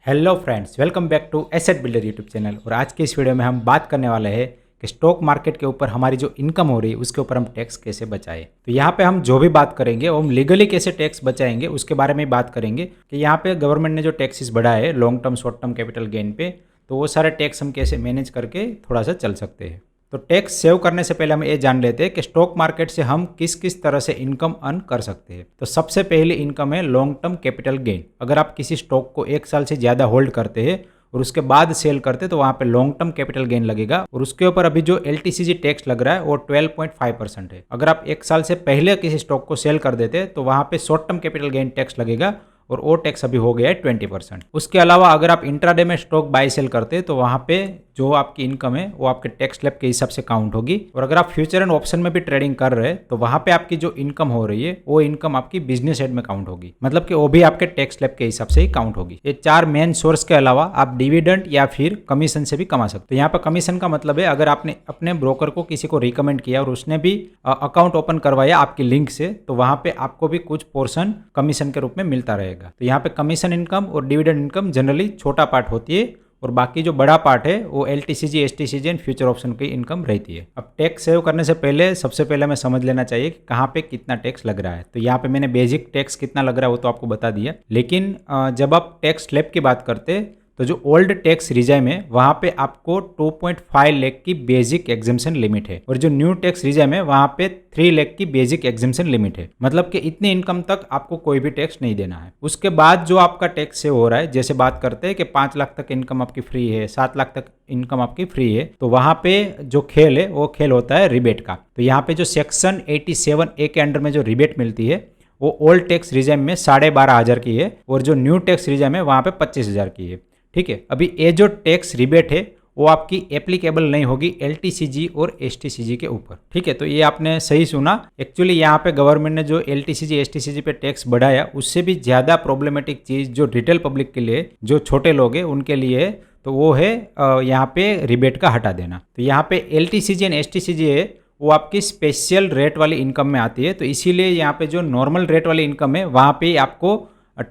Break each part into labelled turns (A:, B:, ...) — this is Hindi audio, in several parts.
A: Hello friends, welcome back to asset builder YouTube channel. और आज के इस वीडियो में हम बात करने वाले हैं कि स्टॉक मार्केट के ऊपर हमारी जो इनकम हो रही है उसके ऊपर हम टैक्स कैसे बचाएं। तो यहाँ पे हम जो भी बात करेंगे वो हम लीगली कैसे टैक्स बचाएंगे उसके बारे में बात करेंगे कि यहाँ पे गवर्नमेंट ने जो टैक्सेस बढ़ाए है long term short term capital gain पे, तो वो सारे टैक्स हम कैसे मैनेज करके थोड़ा सा चल सकते हैं। तो टैक्स सेव करने से पहले हम ये जान लेते हैं कि स्टॉक मार्केट से हम किस किस तरह से इनकम अर्न कर सकते हैं। तो सबसे पहली इनकम है लॉन्ग टर्म कैपिटल गेन। अगर आप किसी स्टॉक को 1 साल से ज़्यादा होल्ड करते हैं और उसके बाद सेल करते तो वहाँ पे लॉन्ग टर्म कैपिटल गेन लगेगा और उसके ऊपर अभी जो LTCG टैक्स लग रहा है वो 12.5% है। अगर आप 1 साल से पहले किसी स्टॉक को सेल कर देते तो वहाँ पे short term capital gain tax लगेगा और वो टैक्स अभी हो गया है 20%। उसके अलावा अगर आप इंट्राडे में स्टॉक बाय सेल करते तो वहाँ पे जो आपकी इनकम है वो आपके टैक्स स्लैब के हिसाब से काउंट होगी। और अगर आप फ्यूचर एंड ऑप्शन में भी ट्रेडिंग कर रहे हैं तो वहाँ पे आपकी जो इनकम हो रही है वो इनकम आपकी बिजनेस हेड में काउंट होगी, मतलब कि वो भी आपके टैक्स स्लैब के हिसाब से ही काउंट होगी। ये 4 मेन सोर्स के अलावा आप डिविडेंड या फिर कमीशन से भी कमा सकते हो। यहाँ पर कमीशन का मतलब है अगर आपने अपने ब्रोकर को किसी को रिकमेंड किया और उसने भी अकाउंट ओपन करवाया आपकी लिंक से, तो वहाँ पे आपको भी कुछ पोर्शन कमीशन के रूप में मिलता रहेगा। तो यहाँ पे कमीशन इनकम और डिविडेंड इनकम जनरली छोटा पार्ट होती है और बाकी जो बड़ा पार्ट है वो LTCG, STCG and future option की इनकम रहती है। अब टैक्स सेव करने से पहले सबसे पहले हमें समझ लेना चाहिए कि कहाँ पे कितना टैक्स लग रहा है। तो यहाँ पे मैंने बेसिक टैक्स कितना लग रहा है वो तो आपको बता दिया, लेकिन जब आप टैक्स स्लैब की बात करते तो जो ओल्ड टैक्स रिजाइम है वहाँ पे आपको 2.5 लाख की बेसिक एग्जेम्पशन लिमिट है और जो न्यू टैक्स रिजाइम है वहाँ पे 3 लाख की बेसिक एग्जेम्पशन लिमिट है, मतलब कि इतनी इनकम तक आपको कोई भी टैक्स नहीं देना है। उसके बाद जो आपका टैक्स सेव हो रहा है, जैसे बात करते हैं कि 5 लाख तक इनकम आपकी फ्री है, 7 लाख तक इनकम आपकी फ्री है, तो वहाँ पे जो खेल है वो खेल होता है रिबेट का। तो यहाँ पे जो सेक्शन 87A के अंडर में जो रिबेट मिलती है वो ओल्ड टैक्स रिजाइम में 12,500 की है और जो न्यू टैक्स रिजाइम है वहाँ पे 25,000 की है। ठीक है, अभी ये जो टैक्स रिबेट है वो आपकी एप्लीकेबल नहीं होगी LTCG और STCG के ऊपर। ठीक है, तो ये आपने सही सुना। एक्चुअली यहाँ पे गवर्नमेंट ने जो LTCG STCG पे टैक्स बढ़ाया उससे भी ज़्यादा प्रॉब्लमेटिक चीज़ जो रिटेल पब्लिक के लिए, जो छोटे लोग हैं उनके लिए है, तो वो है यहाँ पे रिबेट का हटा देना। तो यहाँ पे LTCG एंड STCG है वो आपकी स्पेशल रेट वाली इनकम में आती है, तो इसीलिए यहाँ पे जो नॉर्मल रेट वाली इनकम है वहाँ पे आपको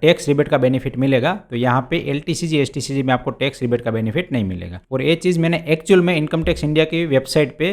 A: टैक्स रिबेट का बेनिफिट मिलेगा। तो यहाँ पे LTCG STCG में आपको टैक्स रिबेट का बेनिफिट नहीं मिलेगा। और ये चीज़ मैंने एक्चुअल में इनकम टैक्स इंडिया की वेबसाइट पे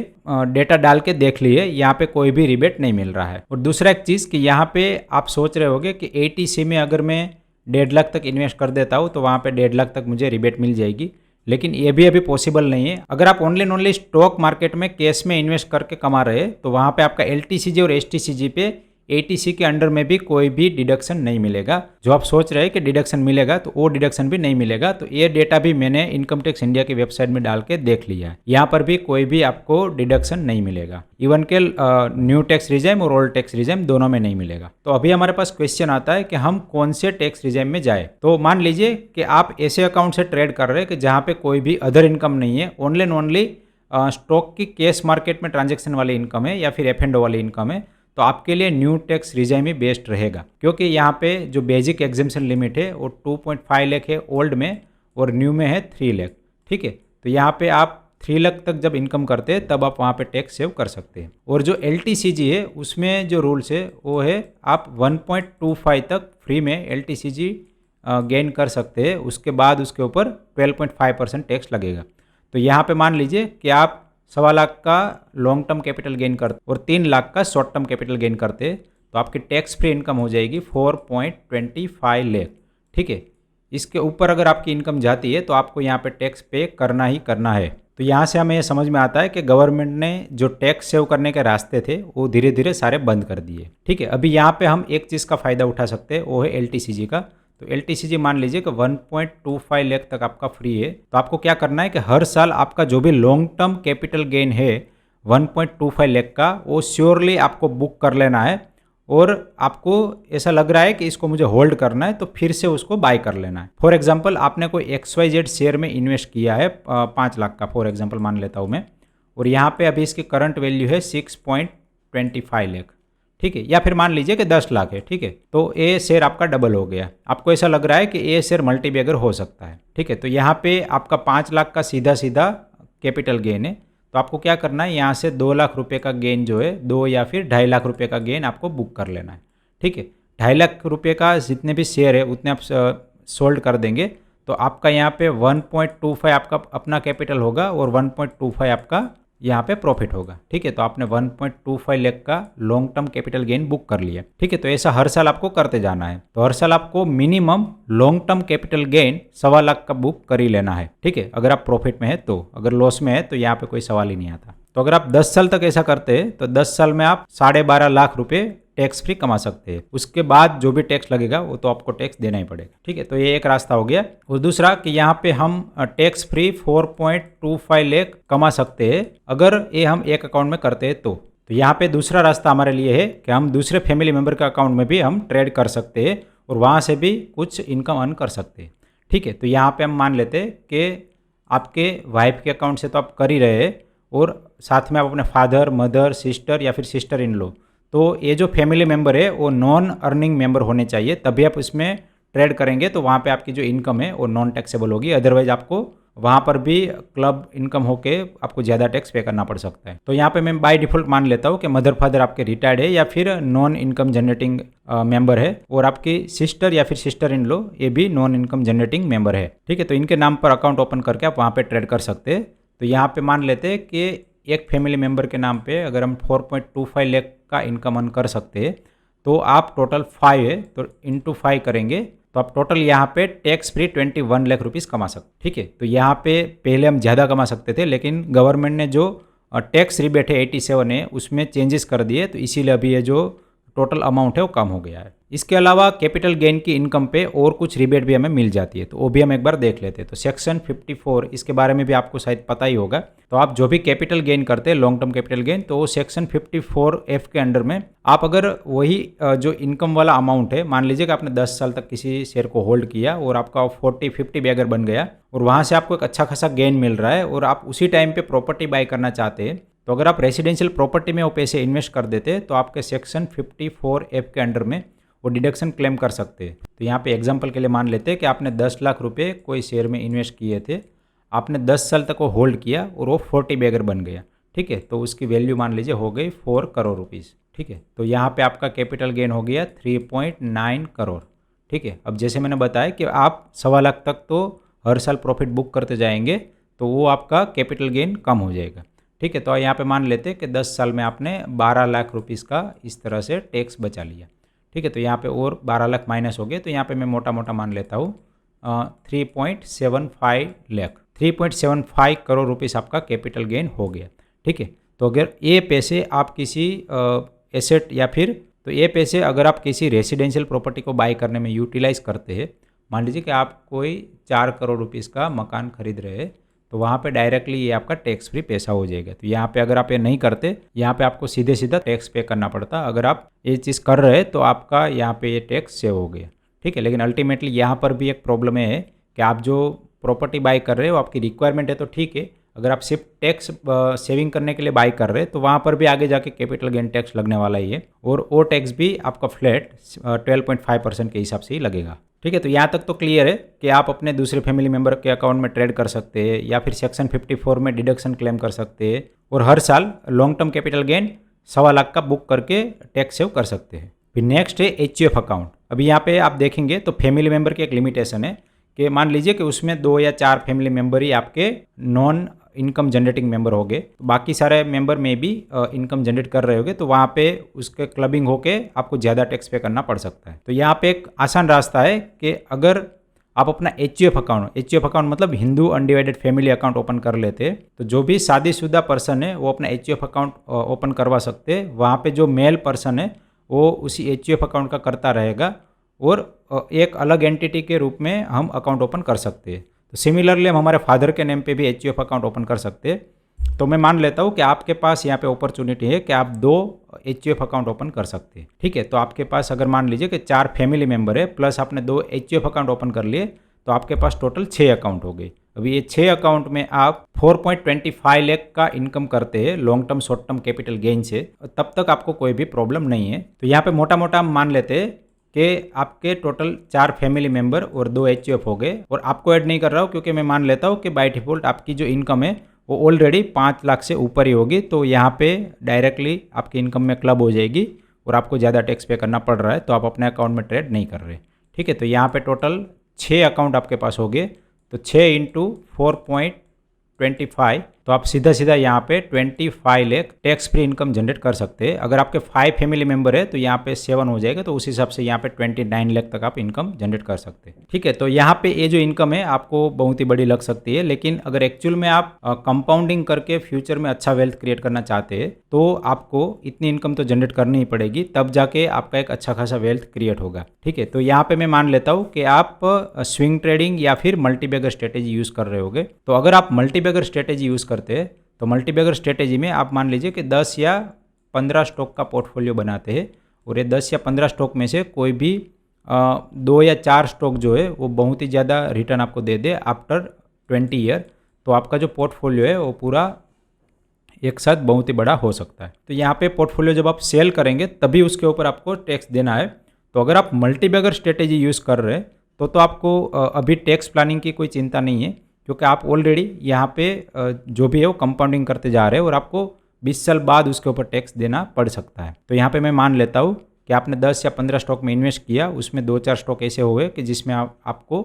A: डेटा डाल के देख ली है, यहाँ पे कोई भी रिबेट नहीं मिल रहा है। और दूसरा एक चीज़ कि यहाँ पे आप सोच रहे होगे कि ATC में अगर मैं 1.5 लाख तक इन्वेस्ट कर देता हूँ तो वहाँ पे 1.5 लाख तक मुझे रिबेट मिल जाएगी, लेकिन ये भी अभी पॉसिबल नहीं है। अगर आप ओनली स्टॉक मार्केट में कैश में इन्वेस्ट करके कमा रहे हैं तो वहाँ पे आपका LTCG और STCG पे ATC के अंडर में भी कोई भी डिडक्शन नहीं मिलेगा। जो आप सोच रहे हैं कि डिडक्शन मिलेगा तो वो डिडक्शन भी नहीं मिलेगा। तो ये डेटा भी मैंने इनकम टैक्स इंडिया की वेबसाइट में डाल के देख लिया है, यहाँ पर भी कोई भी आपको डिडक्शन नहीं मिलेगा। इवन के न्यू टैक्स रिजाइम और ओल्ड टैक्स रिजाइम दोनों में नहीं मिलेगा। तो अभी हमारे पास क्वेश्चन आता है कि हम कौन से टैक्स रिजाइम में जाए। तो मान लीजिए कि आप ऐसे अकाउंट से ट्रेड कर रहे हैं कि जहाँ पे कोई भी अदर इनकम नहीं है, ओनली स्टॉक की कैश मार्केट में ट्रांजेक्शन वाली इनकम है या फिर F&O वाली इनकम है, तो आपके लिए न्यू टैक्स रिजाइम ही बेस्ट रहेगा। क्योंकि यहाँ पे जो बेसिक एग्जेम्पशन लिमिट है वो 2.5 लाख है ओल्ड में और न्यू में है 3 लाख। ठीक है, तो यहाँ पे आप 3 लाख तक जब इनकम करते हैं तब आप वहाँ पे टैक्स सेव कर सकते हैं। और जो LTCG है उसमें जो रूल्स है वो है आप 1.25 तक फ्री में LTCG गेन कर सकते हैं, उसके बाद उसके ऊपर 12.5% टैक्स लगेगा। तो यहाँ पे मान लीजिए कि आप 1.25 लाख का लॉन्ग टर्म कैपिटल गेन करते और 3 लाख का शॉर्ट टर्म कैपिटल गेन करते तो आपकी टैक्स फ्री इनकम हो जाएगी 4.25 लाख। ठीक है, इसके ऊपर अगर आपकी इनकम जाती है तो आपको यहाँ पे टैक्स पे करना ही करना है। तो यहाँ से हमें ये समझ में आता है कि गवर्नमेंट ने जो टैक्स सेव करने के रास्ते थे वो धीरे धीरे सारे बंद कर दिए। ठीक है, अभी यहाँ पे हम एक चीज़ का फ़ायदा उठा सकते हैं, वो है LTCG का। तो LTCG मान लीजिए कि 1.25 लाख तक आपका फ्री है, तो आपको क्या करना है कि हर साल आपका जो भी लॉन्ग टर्म कैपिटल गेन है 1.25 लाख का वो श्योरली आपको बुक कर लेना है। और आपको ऐसा लग रहा है कि इसको मुझे होल्ड करना है तो फिर से उसको बाय कर लेना है। फॉर एग्जांपल आपने कोई XYZ शेयर में इन्वेस्ट किया है 5 लाख का, फॉर एग्जांपल मान लेता हूँ मैं, और यहाँ पे अभी इसकी करंट वैल्यू है 6.25 लाख। ठीक है, या फिर मान लीजिए कि 10 लाख है। ठीक है, तो ये शेयर आपका डबल हो गया, आपको ऐसा लग रहा है कि ये शेयर मल्टीबैगर हो सकता है। ठीक है, तो यहाँ पे आपका 5 लाख का सीधा सीधा कैपिटल गेन है, तो आपको क्या करना है, यहाँ से 2 लाख रुपए का गेन जो है 2 या फिर 2.5 लाख रुपए का गेन आपको बुक कर लेना है। ठीक है, 2.5 लाख रुपए का जितने भी शेयर है उतने आप सोल्ड कर देंगे तो आपका यहाँ पे 1.25 आपका अपना कैपिटल होगा और 1.25 आपका यहाँ पे प्रॉफिट होगा। ठीक है, तो आपने 1.25 लाख का long term capital gain book कर लिया। ठीक है, तो ऐसा हर साल आपको करते जाना है। तो हर साल आपको minimum long term capital gain 1.25 lakh का बुक कर ही लेना है। ठीक है, अगर आप प्रॉफिट में है तो, अगर लॉस में है तो यहाँ पे कोई सवाल ही नहीं आता। तो अगर आप 10 साल तक ऐसा करते हैं तो 10 साल में आप 12.5 लाख रुपए टैक्स फ्री कमा सकते हैं। उसके बाद जो भी टैक्स लगेगा वो तो आपको टैक्स देना ही पड़ेगा। ठीक है, तो ये एक रास्ता हो गया। और दूसरा कि यहाँ पे हम टैक्स फ्री 4.25 लाख कमा सकते हैं अगर ये हम एक अकाउंट में करते हैं तो यहाँ पे दूसरा रास्ता हमारे लिए है कि हम दूसरे फैमिली मेंबर के अकाउंट में भी हम ट्रेड कर सकते हैं और वहाँ से भी कुछ इनकम अर्न कर सकते हैं। ठीक है, तो यहाँ पे हम मान लेते हैं कि आपके वाइफ के अकाउंट से तो आप कर ही रहे हैं और साथ में आप अपने फादर, मदर, सिस्टर या फिर सिस्टर इन लो, तो ये जो फैमिली मेंबर है वो नॉन अर्निंग मेंबर होने चाहिए, तभी आप इसमें ट्रेड करेंगे तो वहाँ पे आपकी जो इनकम है वो नॉन टैक्सेबल होगी। अदरवाइज आपको वहाँ पर भी क्लब इनकम होके आपको ज़्यादा टैक्स पे करना पड़ सकता है। तो यहाँ पे मैं बाय डिफ़ॉल्ट मान लेता हूँ कि मदर फादर आपके रिटायर्ड है या फिर नॉन इनकम जनरेटिंग मेंबर है और आपकी सिस्टर या फिर सिस्टर इन लो ये भी नॉन इनकम जनरेटिंग मेंबर है। ठीक है, तो इनके नाम पर अकाउंट ओपन करके आप वहाँ पर ट्रेड कर सकते हैं। तो यहाँ पर मान लेते हैं कि एक फैमिली मेंबर के नाम पे अगर हम 4.25 लाख का इनकम अर्न कर सकते हैं तो आप टोटल 5 है तो इंटू 5 करेंगे तो आप टोटल यहाँ पे टैक्स फ्री 21 लाख रुपीस कमा सकते। ठीक है, तो यहाँ पे पहले हम ज़्यादा कमा सकते थे लेकिन गवर्नमेंट ने जो टैक्स रिबेट है 87 है उसमें चेंजेस कर दिए, तो इसीलिए अभी ये जो टोटल अमाउंट है वो कम हो गया है। इसके अलावा कैपिटल गेन की इनकम पे और कुछ रिबेट भी हमें मिल जाती है, तो वो भी हम एक बार देख लेते हैं। तो सेक्शन 54 इसके बारे में भी आपको शायद पता ही होगा। तो आप जो भी कैपिटल गेन करते हैं लॉन्ग टर्म कैपिटल गेन, तो वो सेक्शन 54F के अंडर में आप अगर वही जो इनकम वाला अमाउंट है, मान लीजिए कि आपने 10 साल तक किसी शेयर को होल्ड किया और आपका 40-50 भी अगर बन गया और वहाँ से आपको एक अच्छा खासा गेन मिल रहा है और आप उसी टाइम पे प्रॉपर्टी बाय करना चाहते हैं, तो अगर आप रेसिडेंशियल प्रॉपर्टी में वो पैसे इन्वेस्ट कर देते तो आपके सेक्शन 54F के अंडर में वो डिडक्शन क्लेम कर सकते हैं। तो यहाँ पे एग्जांपल के लिए मान लेते हैं कि आपने 10 लाख रुपए कोई शेयर में इन्वेस्ट किए थे, आपने 10 साल तक वो होल्ड किया और वो 40 भी अगर बन गया, ठीक है, तो उसकी वैल्यू मान लीजिए हो गई 4 करोड़ रुपीज़। ठीक है, तो यहाँ पे आपका कैपिटल गेन हो गया 3.9 करोड़। ठीक है, अब जैसे मैंने बताया कि आप 1.25 लाख तक तो हर साल प्रॉफिट बुक करते जाएंगे तो वो आपका कैपिटल गेन कम हो जाएगा। ठीक है, तो यहाँ पे मान लेते हैं कि 10 साल में आपने 12 लाख रुपीज़ का इस तरह से टैक्स बचा लिया। ठीक है, तो यहाँ पे और 12 लाख माइनस हो गए, तो यहाँ पे मैं मोटा मोटा मान लेता हूँ 3.75 लाख, 3.75 करोड़ रुपीज़ आपका कैपिटल गेन हो गया। ठीक है, तो अगर ये पैसे आप किसी एसेट या फिर तो ये पैसे अगर आप किसी रेसिडेंशियल प्रॉपर्टी को बाय करने में यूटिलाइज़ करते हैं, मान लीजिए कि आप कोई 4 करोड़ रुपीज़ का मकान खरीद रहे हैं, तो वहाँ पे डायरेक्टली ये आपका टैक्स फ्री पैसा हो जाएगा। तो यहाँ पे अगर आप ये नहीं करते, यहाँ पे आपको सीधे सीधा टैक्स पे करना पड़ता। अगर आप ये चीज़ कर रहे हैं तो आपका यहाँ पे ये टैक्स सेव हो गया। ठीक है, लेकिन अल्टीमेटली यहाँ पर भी एक प्रॉब्लम है कि आप जो प्रॉपर्टी बाय कर रहे हो आपकी रिक्वायरमेंट है तो ठीक है, अगर आप सिर्फ टैक्स सेविंग करने के लिए बाय कर रहे हैं तो वहाँ पर भी आगे जाके कैपिटल गेन टैक्स लगने वाला ही है और वो टैक्स भी आपका फ्लैट 12.5% के हिसाब से ही लगेगा। ठीक है, तो यहाँ तक तो क्लियर है कि आप अपने दूसरे फैमिली मेंबर के अकाउंट में ट्रेड कर सकते हैं या फिर सेक्शन 54 में डिडक्शन क्लेम कर सकते हैं और हर साल long term capital gain 1.25 lakh का बुक करके टैक्स सेव कर सकते हैं। फिर नेक्स्ट है HUF अकाउंट। अभी यहाँ पे आप देखेंगे तो फैमिली मेंबर की एक लिमिटेशन है कि मान लीजिए कि उसमें 2 या 4 फैमिली मेंबर ही आपके नॉन इनकम जनरेटिंग मेंबर हो गए, तो बाकी सारे मेंबर में भी इनकम जनरेट कर रहे होगे, तो वहाँ पे उसके क्लबिंग होके आपको ज़्यादा टैक्स पे करना पड़ सकता है। तो यहाँ पे एक आसान रास्ता है कि अगर आप अपना HUF अकाउंट मतलब Hindu undivided family account open कर लेते हैं, तो जो भी शादीशुदा पर्सन है वो अपना HUF अकाउंट ओपन करवा सकते हैं। वहाँ पे जो मेल पर्सन है वो उसी HUF अकाउंट का करता रहेगा और एक अलग एंटिटी के रूप में हम अकाउंट ओपन कर सकते हैं। तो सिमिलरली हम हमारे फादर के नेम पे भी HUF अकाउंट ओपन कर सकते हैं। तो मैं मान लेता हूँ कि आपके पास यहाँ पे अपॉर्चुनिटी है कि आप 2 HUF अकाउंट ओपन कर सकते हैं। ठीक है, तो आपके पास अगर मान लीजिए कि 4 फैमिली मेंबर है प्लस आपने 2 HUF अकाउंट ओपन कर लिए, तो आपके पास टोटल 6 अकाउंट हो गए। अभी ये 6 अकाउंट में आप 4.25 लाख का इनकम करते हैं long term short term capital gain से, तब तक आपको कोई भी प्रॉब्लम नहीं है। तो यहाँ पे मोटा मोटा हम मान लेते हैं कि आपके टोटल 4 फैमिली मेंबर और 2 HUF हो गए, और आपको ऐड नहीं कर रहा हूँ क्योंकि मैं मान लेता हूँ कि बाय डिफॉल्ट आपकी जो इनकम है वो ऑलरेडी 5 लाख से ऊपर ही होगी, तो यहाँ पे डायरेक्टली आपकी इनकम में क्लब हो जाएगी और आपको ज़्यादा टैक्स पे करना पड़ रहा है, तो आप अपने अकाउंट में ट्रेड नहीं कर रहे। ठीक है, तो यहाँ पे टोटल 6 अकाउंट आपके पास हो गए। तो 6 इंटू 4.25, तो आप सीधा सीधा यहाँ पे 25 lakh tax free income generate कर सकते हैं। अगर आपके 5 फैमिली मेंबर है तो यहाँ पे 7 हो जाएगा, तो उस हिसाब से यहाँ पे 29 लाख तक आप इनकम जनरेट कर सकते हैं। ठीक है, तो यहाँ पे ये जो इनकम है आपको बहुत ही बड़ी लग सकती है, लेकिन अगर एक्चुअल में आप कंपाउंडिंग करके फ्यूचर में अच्छा वेल्थ क्रिएट करना चाहते हैं तो आपको इतनी इनकम तो जनरेट करनी ही पड़ेगी, तब जाके आपका एक अच्छा खासा वेल्थ क्रिएट होगा। ठीक है, तो यहाँ पे मैं मान लेता हूँ कि आप स्विंग ट्रेडिंग या फिर मल्टीबैगर स्ट्रेटेजी यूज़ कर रहे होगे। तो अगर आप मल्टीबैगर स्ट्रेटेजी यूज़ करते हैं तो मल्टीबैगर स्ट्रेटेजी में आप मान लीजिए कि 10 या 15 स्टॉक का पोर्टफोलियो बनाते हैं, और ये 10 या 15 स्टॉक में से कोई भी 2 या 4 स्टॉक जो है वो बहुत ही ज़्यादा रिटर्न आपको दे दे आफ्टर 20 ईयर, तो आपका जो पोर्टफोलियो है वो पूरा एक साथ बहुत ही बड़ा हो सकता है। तो यहाँ पे पोर्टफोलियो जब आप सेल करेंगे तभी उसके ऊपर आपको टैक्स देना है। तो अगर आप मल्टीबैगर स्ट्रेटेजी यूज़ कर रहे हैं तो आपको अभी टैक्स प्लानिंग की कोई चिंता नहीं है, क्योंकि आप ऑलरेडी यहाँ पे जो भी है वो कंपाउंडिंग करते जा रहे हैं और आपको 20 साल बाद उसके ऊपर टैक्स देना पड़ सकता है। तो यहाँ पे मैं मान लेता हूँ कि आपने 10 या 15 स्टॉक में इन्वेस्ट किया, उसमें 2-4 स्टॉक ऐसे हुए कि जिसमें आपको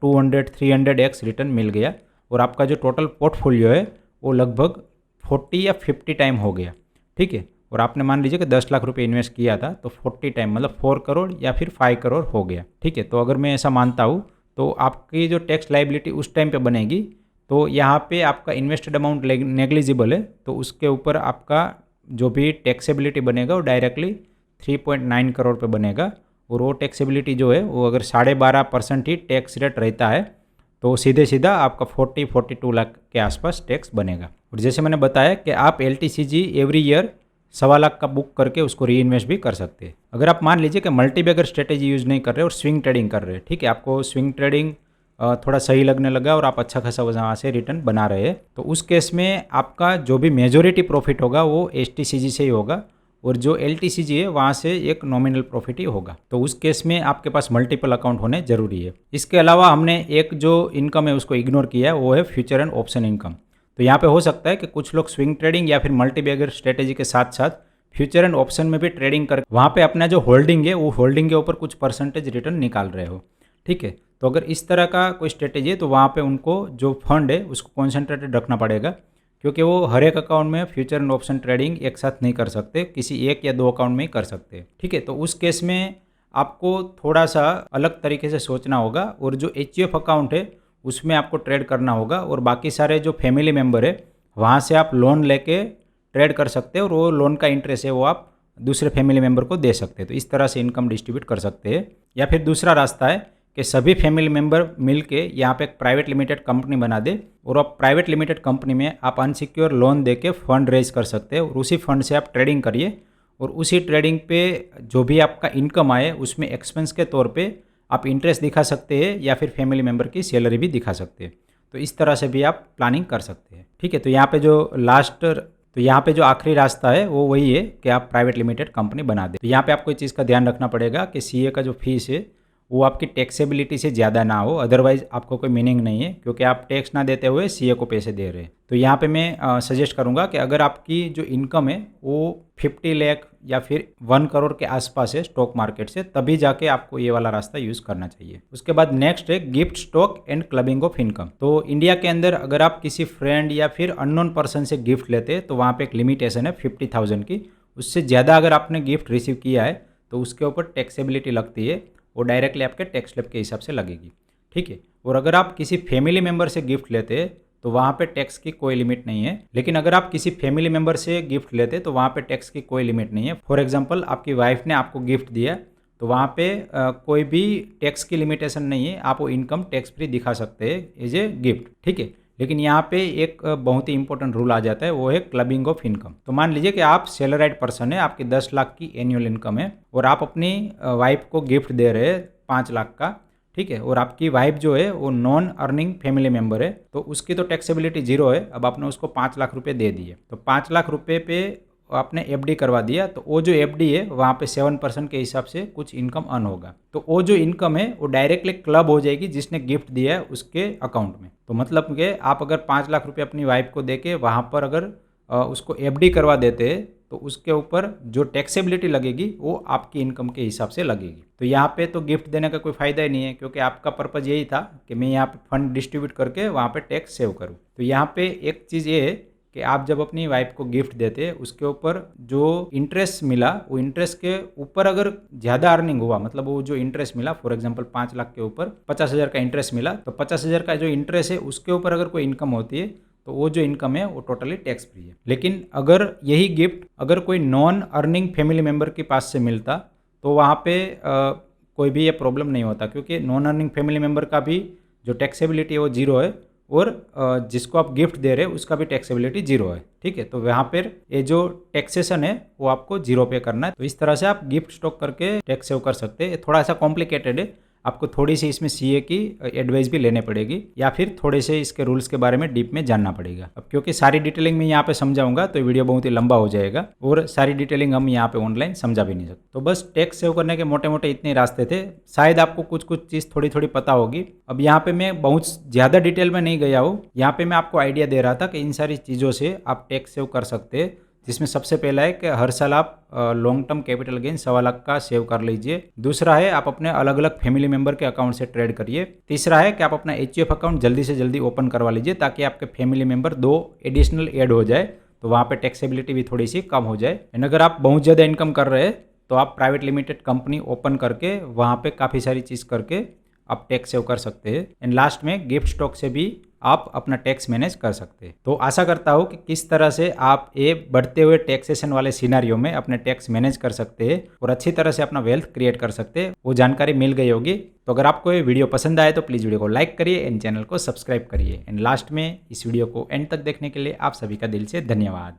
A: 200-300x रिटर्न मिल गया, और आपका जो टोटल पोर्टफोलियो है वो लगभग 40 या 50 टाइम हो गया। ठीक है, और आपने मान लीजिए कि 10 लाख रुपए इन्वेस्ट किया था, तो 40 टाइम मतलब 4 करोड़ या फिर 5 करोड़ हो गया। ठीक है, तो अगर मैं ऐसा मानता हूँ तो आपकी जो टैक्स लाइबिलिटी उस टाइम पे बनेगी, तो यहाँ पे आपका इन्वेस्टेड अमाउंट नेग्लिजिबल है, तो उसके ऊपर आपका जो भी टैक्सेबिलिटी बनेगा वो डायरेक्टली 3.9 करोड़ पे बनेगा, और वो टैक्सेबिलिटी जो है वो अगर 12.5% ही टैक्स रेट रहता है तो सीधे सीधा आपका 42 लाख के आसपास टैक्स बनेगा। और जैसे मैंने बताया कि आप LTCG एवरी ईयर 1.25 लाख का बुक करके उसको री इन्वेस्ट भी कर सकते हैं। अगर आप मान लीजिए कि मल्टीबैगर स्ट्रेटेजी यूज़ नहीं कर रहे और स्विंग ट्रेडिंग कर रहे हैं, ठीक है, आपको स्विंग ट्रेडिंग थोड़ा सही लगने लगा और आप अच्छा खासा वहाँ से रिटर्न बना रहे हैं, तो उस केस में आपका जो भी मेजोरिटी प्रॉफिट होगा वो STCG से ही होगा, और जो LTCG है वहाँ से एक नॉमिनल प्रॉफिट ही होगा। तो उस केस में आपके पास मल्टीपल अकाउंट होने जरूरी है। इसके अलावा हमने एक जो इनकम है उसको इग्नोर किया है, वो है फ्यूचर एंड ऑप्शन इनकम। तो यहाँ पे हो सकता है कि कुछ लोग स्विंग ट्रेडिंग या फिर मल्टीबैगर स्ट्रेटेजी के साथ साथ फ्यूचर एंड ऑप्शन में भी ट्रेडिंग कर वहाँ पे अपना जो होल्डिंग है वो होल्डिंग के ऊपर कुछ परसेंटेज रिटर्न निकाल रहे हो। ठीक है, तो अगर इस तरह का कोई स्ट्रेटेजी है तो वहाँ पे उनको जो फंड है उसको कॉन्सेंट्रेटेड रखना पड़ेगा, क्योंकि वो हर एक अकाउंट में फ्यूचर एंड ऑप्शन ट्रेडिंग एक साथ नहीं कर सकते, किसी 1 या 2 अकाउंट में ही कर सकते हैं। ठीक है, तो उस केस में आपको थोड़ा सा अलग तरीके से सोचना होगा, और जो HUF अकाउंट है उसमें आपको ट्रेड करना होगा, और बाकी सारे जो फैमिली मेम्बर है वहाँ से आप लोन लेके ट्रेड कर सकते हैं, और वो लोन का इंटरेस्ट है वो आप दूसरे फैमिली मेम्बर को दे सकते हैं। तो इस तरह से इनकम डिस्ट्रीब्यूट कर सकते हैं। या फिर दूसरा रास्ता है कि सभी फैमिली मेम्बर मिल के यहाँ पे एक प्राइवेट लिमिटेड कंपनी बना दे, और आप प्राइवेट लिमिटेड कंपनी में आप अनसिक्योर लोन दे के फंड रेज कर सकते हैं, और उसी फंड से आप ट्रेडिंग करिए, और उसी ट्रेडिंग पे जो भी आपका इनकम आए उसमें एक्सपेंस के तौर पे आप इंटरेस्ट दिखा सकते हैं, या फिर फैमिली मेम्बर की सैलरी भी दिखा सकते हैं। तो इस तरह से भी आप प्लानिंग कर सकते हैं। ठीक है, तो यहाँ पे जो आखिरी रास्ता है वो वही है कि आप प्राइवेट लिमिटेड कंपनी बना दें। तो यहाँ पे आपको इस चीज़ का ध्यान रखना पड़ेगा कि CA का जो फीस है वो आपकी टैक्सेबिलिटी से ज़्यादा ना हो, अदरवाइज आपको कोई मीनिंग नहीं है, क्योंकि आप टैक्स ना देते हुए CA को पैसे दे रहे हैं। तो यहाँ पे मैं सजेस्ट करूँगा कि अगर आपकी जो इनकम है वो 50 लाख या फिर 1 करोड़ के आसपास है स्टॉक मार्केट से, तभी जाके आपको ये वाला रास्ता यूज़ करना चाहिए। उसके बाद नेक्स्ट है gift, stock and clubbing of income. तो इंडिया के अंदर अगर आप किसी फ्रेंड या फिर अननोन पर्सन से गिफ्ट लेते हैं तो वहाँ पे एक लिमिटेशन है 50,000 की। उससे ज़्यादा अगर आपने गिफ्ट रिसीव किया है तो उसके ऊपर टैक्सेबिलिटी लगती है, वो डायरेक्टली आपके टैक्स स्लैब के हिसाब से लगेगी। ठीक है, और अगर आप किसी फैमिली मेम्बर से गिफ्ट लेते हैं तो वहाँ पे टैक्स की कोई लिमिट नहीं है, लेकिन अगर आप किसी फैमिली मेम्बर से गिफ्ट लेते तो वहाँ पे टैक्स की कोई लिमिट नहीं है। फॉर एग्जांपल आपकी वाइफ ने आपको गिफ्ट दिया तो वहाँ पे कोई भी टैक्स की लिमिटेशन नहीं है, आप वो इनकम टैक्स फ्री दिखा सकते हैं एज ए गिफ्ट। ठीक है, लेकिन यहाँ पे एक बहुत ही इंपॉर्टेंट रूल आ जाता है, वो है क्लबिंग ऑफ इनकम। तो मान लीजिए कि आप सैलराइड पर्सन है, आपकी 10 लाख की एनुअल इनकम है, और आप अपनी वाइफ को गिफ्ट दे रहे हैं 5 लाख का। ठीक है, और आपकी वाइफ जो है वो नॉन अर्निंग फैमिली मेम्बर है, तो उसकी तो टैक्सेबिलिटी 0 है। अब आपने उसको 5 लाख रुपए दे दिए, तो 5 लाख रुपए पे आपने FD करवा दिया, तो वो जो FD है वहाँ पे 7% के हिसाब से कुछ इनकम अर्न होगा। तो वो जो इनकम है वो डायरेक्टली क्लब हो जाएगी जिसने गिफ्ट दिया है उसके अकाउंट में। तो मतलब कि आप अगर 5 लाख रुपये अपनी वाइफ को दे के वहाँ पर अगर उसको FD करवा देते तो उसके ऊपर जो टैक्सेबिलिटी लगेगी वो आपकी इनकम के हिसाब से लगेगी। तो यहाँ पे तो गिफ्ट देने का कोई फ़ायदा ही नहीं है, क्योंकि आपका पर्पज़ यही था कि मैं यहाँ पे फंड डिस्ट्रीब्यूट करके वहाँ पे टैक्स सेव करूँ। तो यहाँ पे एक चीज़ ये है कि आप जब अपनी वाइफ को गिफ्ट देते उसके ऊपर जो इंटरेस्ट मिला, वो इंटरेस्ट के ऊपर अगर ज़्यादा अर्निंग हुआ, मतलब वो जो इंटरेस्ट मिला, फॉर एग्जांपल 5 लाख के ऊपर 50,000 का इंटरेस्ट मिला, तो 50,000 का जो इंटरेस्ट है उसके ऊपर अगर कोई इनकम होती है तो वो जो इनकम है वो टोटली टैक्स फ्री है। लेकिन अगर यही गिफ्ट अगर कोई नॉन अर्निंग फैमिली मेम्बर के पास से मिलता तो वहाँ पे कोई भी ये प्रॉब्लम नहीं होता, क्योंकि नॉन अर्निंग फैमिली मेम्बर का भी जो टैक्सेबिलिटी है वो जीरो है और जिसको आप गिफ्ट दे रहे हैं उसका भी टैक्सेबिलिटी जीरो है। ठीक है, तो वहाँ पर ये जो टैक्सेशन है वो आपको जीरो पे करना है। तो इस तरह से आप गिफ्ट स्टॉक करके टैक्स सेव कर सकते हैं। थोड़ा सा कॉम्प्लिकेटेड है, आपको थोड़ी सी इसमें सीए की एडवाइस भी लेने पड़ेगी या फिर थोड़े से इसके रूल्स के बारे में डीप में जानना पड़ेगा। अब क्योंकि सारी डिटेलिंग मैं यहाँ पे समझाऊंगा तो वीडियो बहुत ही लंबा हो जाएगा और सारी डिटेलिंग हम यहाँ पे ऑनलाइन समझा भी नहीं सकते। तो बस टैक्स सेव करने के मोटे मोटे इतने रास्ते थे, शायद आपको कुछ कुछ चीज़ थोड़ी थोड़ी पता होगी। अब यहाँ पे मैं बहुत ज़्यादा डिटेल में नहीं गया हूँ, यहाँ पे मैं आपको आइडिया दे रहा था कि इन सारी चीज़ों से आप टैक्स सेव कर सकते हैं, जिसमें सबसे पहला है कि हर साल आप long term capital gain 1.25 lakh का सेव कर लीजिए। दूसरा है आप अपने अलग अलग फैमिली मेंबर के अकाउंट से ट्रेड करिए। तीसरा है कि आप अपना एचयूएफ अकाउंट जल्दी से जल्दी ओपन करवा लीजिए ताकि आपके फैमिली मेंबर 2 एडिशनल ऐड हो जाए, तो वहाँ पे टैक्सेबिलिटी भी थोड़ी सी कम हो जाए। एंड अगर आप बहुत ज़्यादा इनकम कर रहे हैं तो आप प्राइवेट लिमिटेड कंपनी ओपन करके वहाँ पर काफ़ी सारी चीज़ करके आप टैक्स सेव कर सकते हैं। एंड लास्ट में गिफ्ट स्टॉक से भी आप अपना टैक्स मैनेज कर सकते हैं। तो आशा करता हूँ कि किस तरह से आप ये बढ़ते हुए टैक्सेशन वाले सिनेरियो में अपने टैक्स मैनेज कर सकते हैं और अच्छी तरह से अपना वेल्थ क्रिएट कर सकते हैं, वो जानकारी मिल गई होगी। तो अगर आपको ये वीडियो पसंद आए तो प्लीज़ वीडियो को लाइक करिए एंड चैनल को सब्सक्राइब करिए। एंड लास्ट में इस वीडियो को एंड तक देखने के लिए आप सभी का दिल से धन्यवाद।